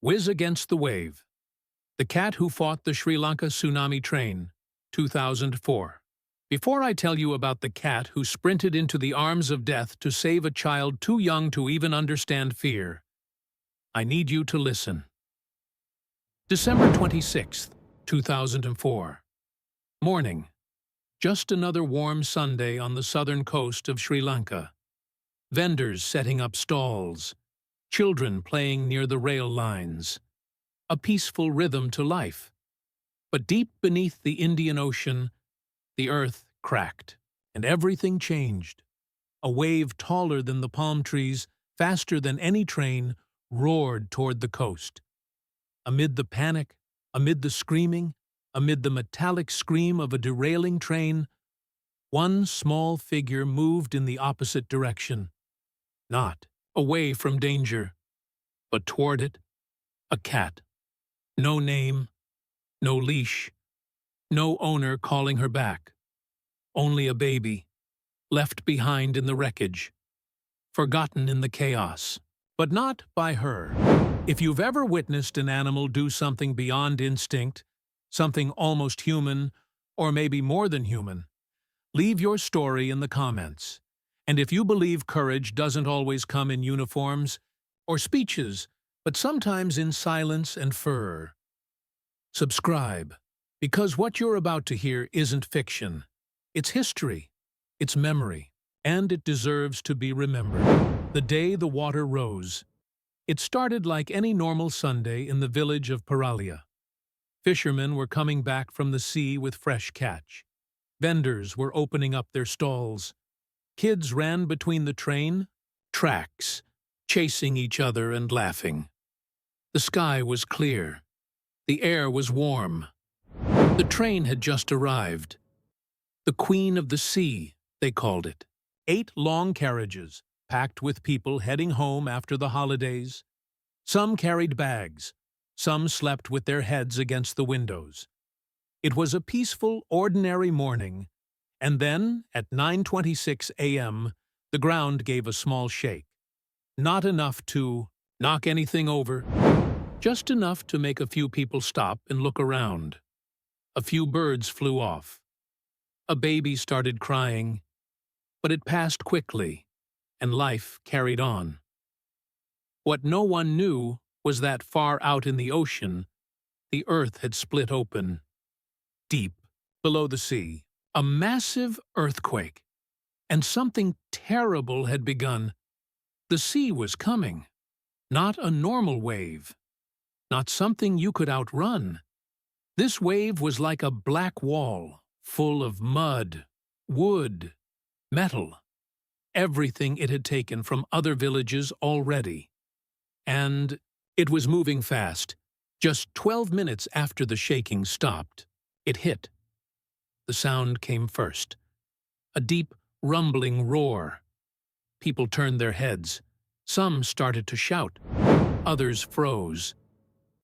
Whiz Against the Wave. The Cat Who Fought the Sri Lanka Tsunami Train, 2004. Before I tell you about the cat who sprinted into the arms of death to save a child too young to even understand fear, I need you to listen. December 26, 2004. Morning. Just another warm Sunday on the southern coast of Sri Lanka. Vendors setting up stalls. Children playing near the rail lines. A peaceful rhythm to life. But deep beneath the Indian Ocean, the earth cracked, and everything changed. A wave taller than the palm trees, faster than any train, roared toward the coast. Amid the panic, amid the screaming, amid the metallic scream of a derailing train, one small figure moved in the opposite direction. Not away from danger, but toward it, a cat. No name, no leash, no owner calling her back. Only a baby, left behind in the wreckage, forgotten in the chaos, but not by her. If you've ever witnessed an animal do something beyond instinct, something almost human, or maybe more than human, leave your story in the comments. And if you believe courage doesn't always come in uniforms or speeches, but sometimes in silence and fur, subscribe, because what you're about to hear isn't fiction. It's history, it's memory, and it deserves to be remembered. The day the water rose. It started like any normal Sunday in the village of Paralia. Fishermen were coming back from the sea with fresh catch. Vendors were opening up their stalls. Kids ran between the train tracks, chasing each other and laughing. The sky was clear. The air was warm. The train had just arrived. The Queen of the Sea, they called it. 8 long carriages, packed with people heading home after the holidays. Some carried bags. Some slept with their heads against the windows. It was a peaceful, ordinary morning. And then, at 9:26 a.m., the ground gave a small shake. Not enough to knock anything over, just enough to make a few people stop and look around. A few birds flew off. A baby started crying, but it passed quickly, and life carried on. What no one knew was that far out in the ocean, the earth had split open. Deep below the sea, a massive earthquake, and something terrible had begun. The sea was coming, not a normal wave, not something you could outrun. This wave was like a black wall, full of mud, wood, metal, everything it had taken from other villages already. And it was moving fast. Just 12 minutes after the shaking stopped, it hit. The sound came first. A deep, rumbling roar. People turned their heads. Some started to shout. Others froze.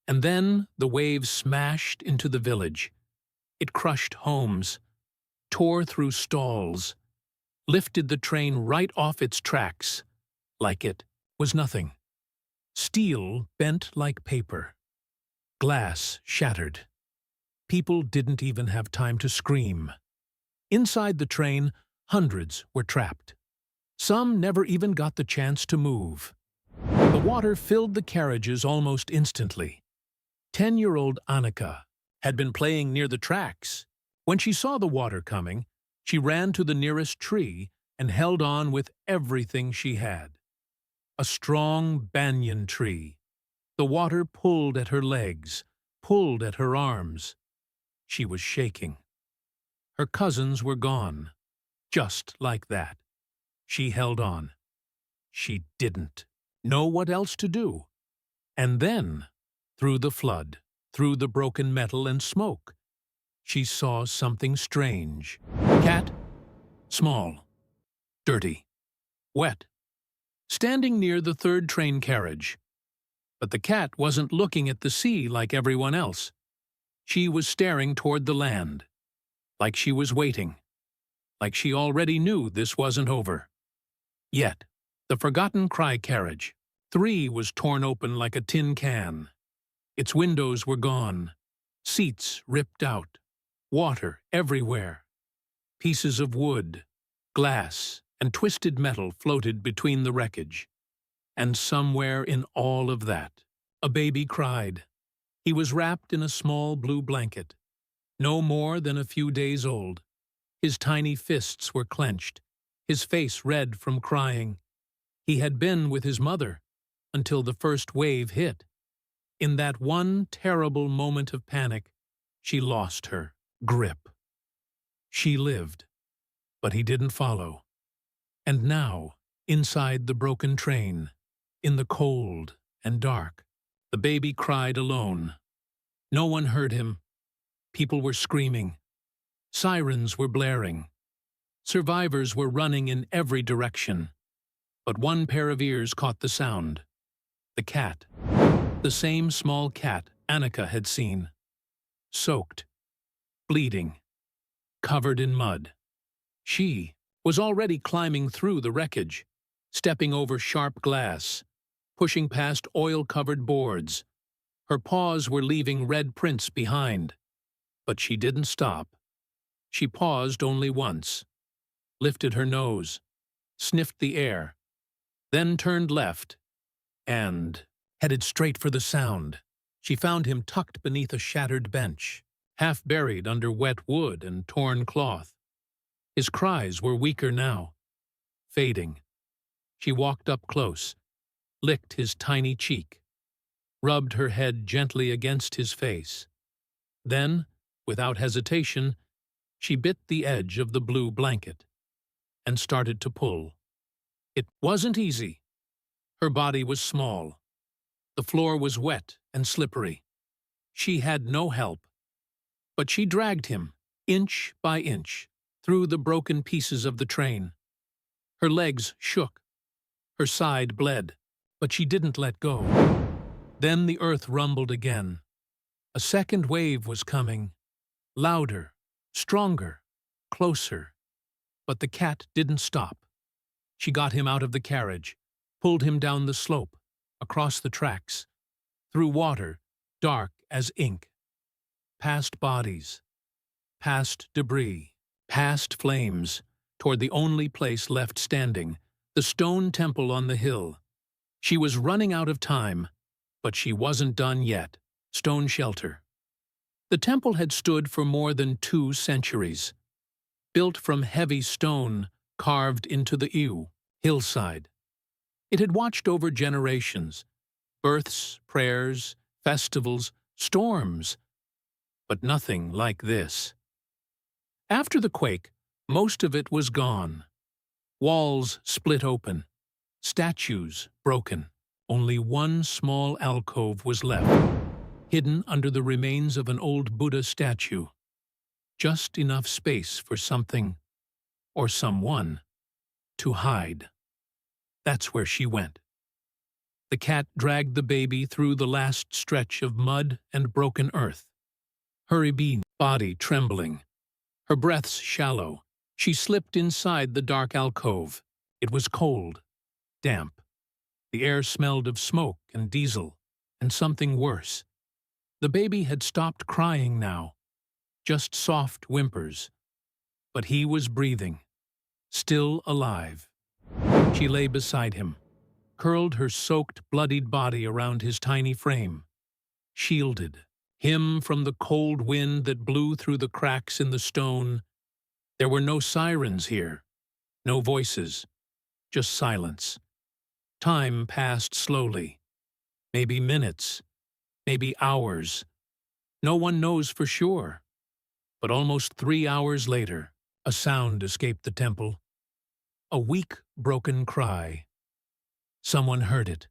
And then the wave smashed into the village. It crushed homes, tore through stalls, lifted the train right off its tracks, like it was nothing. Steel bent like paper. Glass shattered. People didn't even have time to scream. Inside the train, hundreds were trapped. Some never even got the chance to move. The water filled the carriages almost instantly. 10-year-old Annika had been playing near the tracks. When she saw the water coming, she ran to the nearest tree and held on with everything she had. A strong banyan tree. The water pulled at her legs, pulled at her arms. She was shaking. Her cousins were gone. Just like that. She held on. She didn't know what else to do. And then, through the flood, through the broken metal and smoke, she saw something strange. Cat, small, dirty, wet, standing near the third train carriage. But the cat wasn't looking at the sea like everyone else. She was staring toward the land, like she was waiting, like she already knew this wasn't over. Yet, the forgotten cry carriage, 3 was torn open like a tin can. Its windows were gone, seats ripped out, water everywhere. Pieces of wood, glass, and twisted metal floated between the wreckage. And somewhere in all of that, a baby cried. He was wrapped in a small blue blanket, no more than a few days old. His tiny fists were clenched, his face red from crying. He had been with his mother until the first wave hit. In that one terrible moment of panic, she lost her grip. She lived, but he didn't follow. And now, inside the broken train, in the cold and dark, the baby cried alone. No one heard him. People were screaming. Sirens were blaring. Survivors were running in every direction. But one pair of ears caught the sound. The cat. The same small cat Annika had seen. Soaked. Bleeding. Covered in mud. She was already climbing through the wreckage, stepping over sharp glass, pushing past oil-covered boards. Her paws were leaving red prints behind. But she didn't stop. She paused only once, lifted her nose, sniffed the air, then turned left, and headed straight for the sound. She found him tucked beneath a shattered bench, half buried under wet wood and torn cloth. His cries were weaker now, fading. She walked up close, licked his tiny cheek, rubbed her head gently against his face. Then, without hesitation, she bit the edge of the blue blanket and started to pull. It wasn't easy. Her body was small. The floor was wet and slippery. She had no help. But she dragged him, inch by inch, through the broken pieces of the train. Her legs shook. Her side bled, but she didn't let go. Then the earth rumbled again. A second wave was coming. Louder, stronger, closer. But the cat didn't stop. She got him out of the carriage, pulled him down the slope, across the tracks, through water, dark as ink, past bodies, past debris, past flames, toward the only place left standing, the stone temple on the hill. She was running out of time, but she wasn't done yet. Stone shelter. The temple had stood for more than 2 centuries, built from heavy stone carved into the hillside. It had watched over generations, births, prayers, festivals, storms, but nothing like this. After the quake, most of it was gone. Walls split open, statues broken. Only one small alcove was left, hidden under the remains of an old Buddha statue. Just enough space for something, or someone, to hide. That's where she went. The cat dragged the baby through the last stretch of mud and broken earth. Her body trembling, her breaths shallow, she slipped inside the dark alcove. It was cold, damp. The air smelled of smoke and diesel, and something worse. The baby had stopped crying now, just soft whimpers. But he was breathing, still alive. She lay beside him, curled her soaked, bloodied body around his tiny frame, shielded him from the cold wind that blew through the cracks in the stone. There were no sirens here, no voices, just silence. Time passed slowly, maybe minutes, maybe hours. No one knows for sure. But almost 3 hours later, a sound escaped the temple. A weak, broken cry. Someone heard it.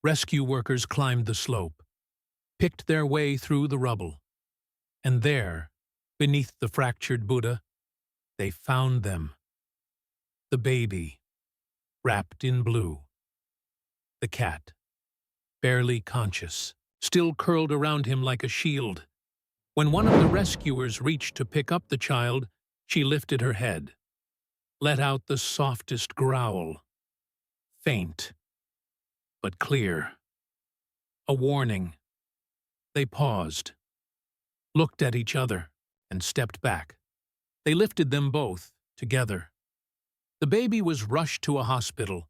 Rescue workers climbed the slope, picked their way through the rubble. And there, beneath the fractured Buddha, they found them. The baby, wrapped in blue. The cat, barely conscious, still curled around him like a shield. When one of the rescuers reached to pick up the child, she lifted her head, let out the softest growl. Faint, but clear. A warning. They paused, looked at each other, and stepped back. They lifted them both, together. The baby was rushed to a hospital.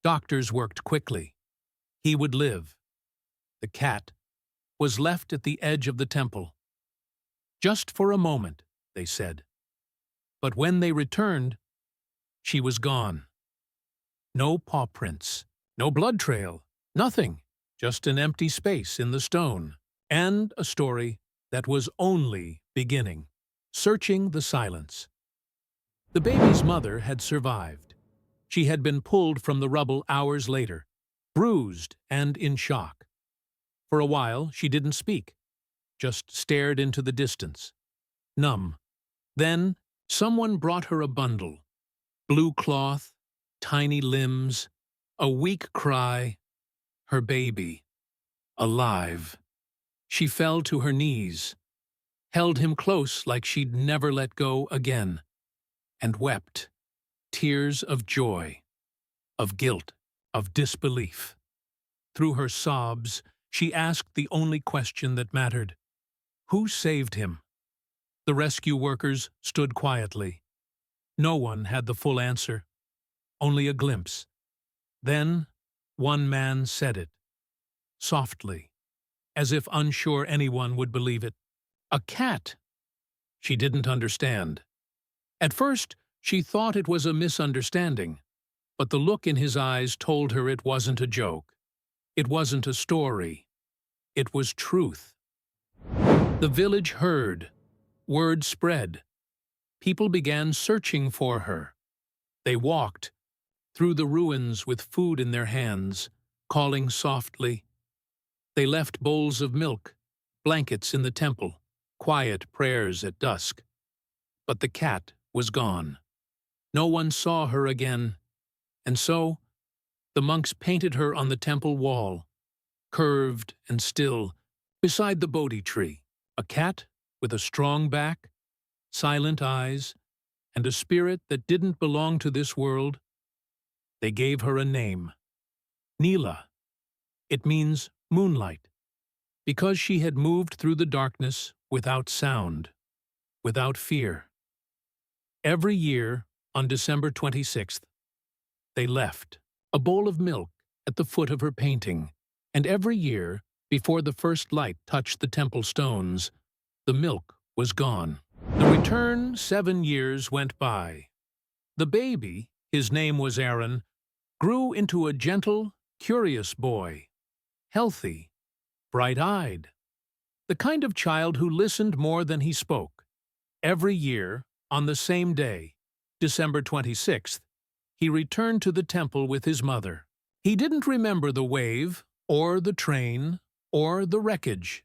Doctors worked quickly. He would live. The cat was left at the edge of the temple. Just for a moment, they said. But when they returned, she was gone. No paw prints, no blood trail, nothing, just an empty space in the stone, and a story that was only beginning, searching the silence. The baby's mother had survived. She had been pulled from the rubble hours later, bruised and in shock. For a while, she didn't speak, just stared into the distance, numb. Then, someone brought her a bundle. Blue cloth, tiny limbs, a weak cry. Her baby, alive. She fell to her knees, held him close like she'd never let go again, and wept, tears of joy, of guilt, of disbelief. Through her sobs, she asked the only question that mattered. Who saved him? The rescue workers stood quietly. No one had the full answer, only a glimpse. Then, one man said it, softly, as if unsure anyone would believe it. A cat! She didn't understand. At first, she thought it was a misunderstanding, but the look in his eyes told her it wasn't a joke. It wasn't a story. It was truth. The village heard. Word spread. People began searching for her. They walked through the ruins with food in their hands, calling softly. They left bowls of milk, blankets in the temple, quiet prayers at dusk. But the cat was gone. No one saw her again, and so the monks painted her on the temple wall, curved and still, beside the Bodhi tree, a cat with a strong back, silent eyes, and a spirit that didn't belong to this world. They gave her a name, Neela. It means moonlight, because she had moved through the darkness without sound, without fear. Every year, on December 26th, they left a bowl of milk at the foot of her painting, and every year, before the first light touched the temple stones, the milk was gone. The return 7 years went by. The baby, his name was Aaron, grew into a gentle, curious boy, healthy, bright-eyed, the kind of child who listened more than he spoke. Every year, on the same day, December 26th, he returned to the temple with his mother. He didn't remember the wave, or the train, or the wreckage,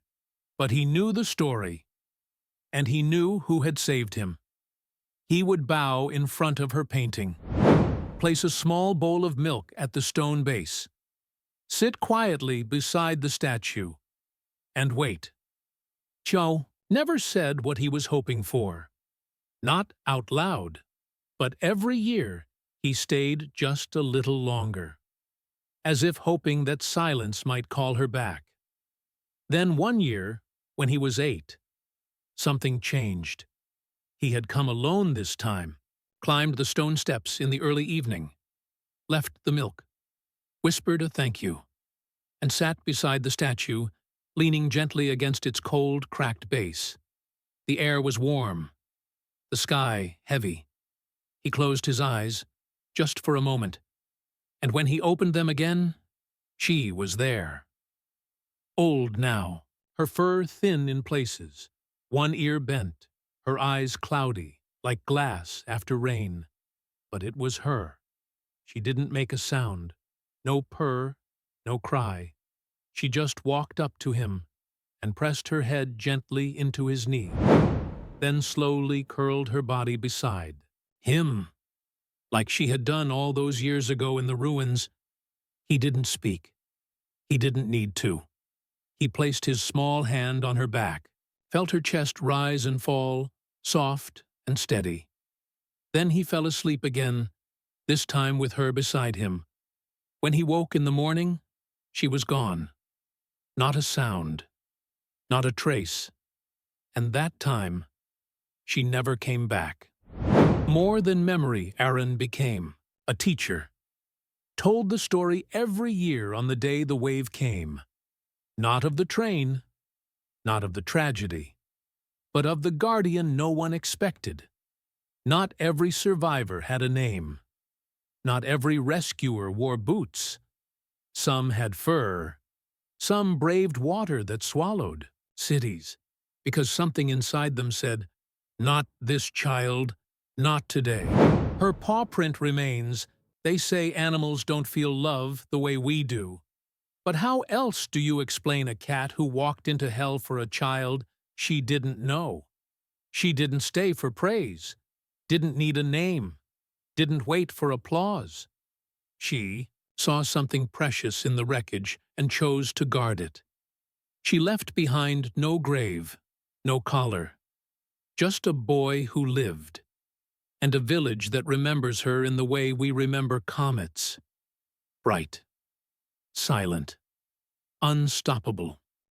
but he knew the story, and he knew who had saved him. He would bow in front of her painting, place a small bowl of milk at the stone base, sit quietly beside the statue, and wait. Joe never said what he was hoping for. Not out loud, but every year he stayed just a little longer, as if hoping that silence might call her back. Then one year, when he was 8, something changed. He had come alone this time, climbed the stone steps in the early evening, left the milk, whispered a thank you, and sat beside the statue, leaning gently against its cold, cracked base. The air was warm, the sky heavy. He closed his eyes, just for a moment, and when he opened them again, she was there. Old now, her fur thin in places, one ear bent, her eyes cloudy, like glass after rain. But it was her. She didn't make a sound, no purr, no cry. She just walked up to him and pressed her head gently into his knee, then slowly curled her body beside him, like she had done all those years ago in the ruins. He didn't speak. He didn't need to. He placed his small hand on her back, felt her chest rise and fall, soft and steady. Then he fell asleep again, this time with her beside him. When he woke in the morning, she was gone. Not a sound. not a trace. And that time, she never came back. More than memory, Aaron became a teacher. Told the story every year on the day the wave came. Not of the train, not of the tragedy, but of the guardian no one expected. Not every survivor had a name. Not every rescuer wore boots. Some had fur. Some braved water that swallowed cities, because something inside them said, "Not this child, not today." Her paw print remains. They say animals don't feel love the way we do. But how else do you explain a cat who walked into hell for a child she didn't know? She didn't stay for praise, didn't need a name, didn't wait for applause. She saw something precious in the wreckage and chose to guard it. She left behind no grave, no collar, just a boy who lived, and a village that remembers her in the way we remember comets. Bright, silent, unstoppable.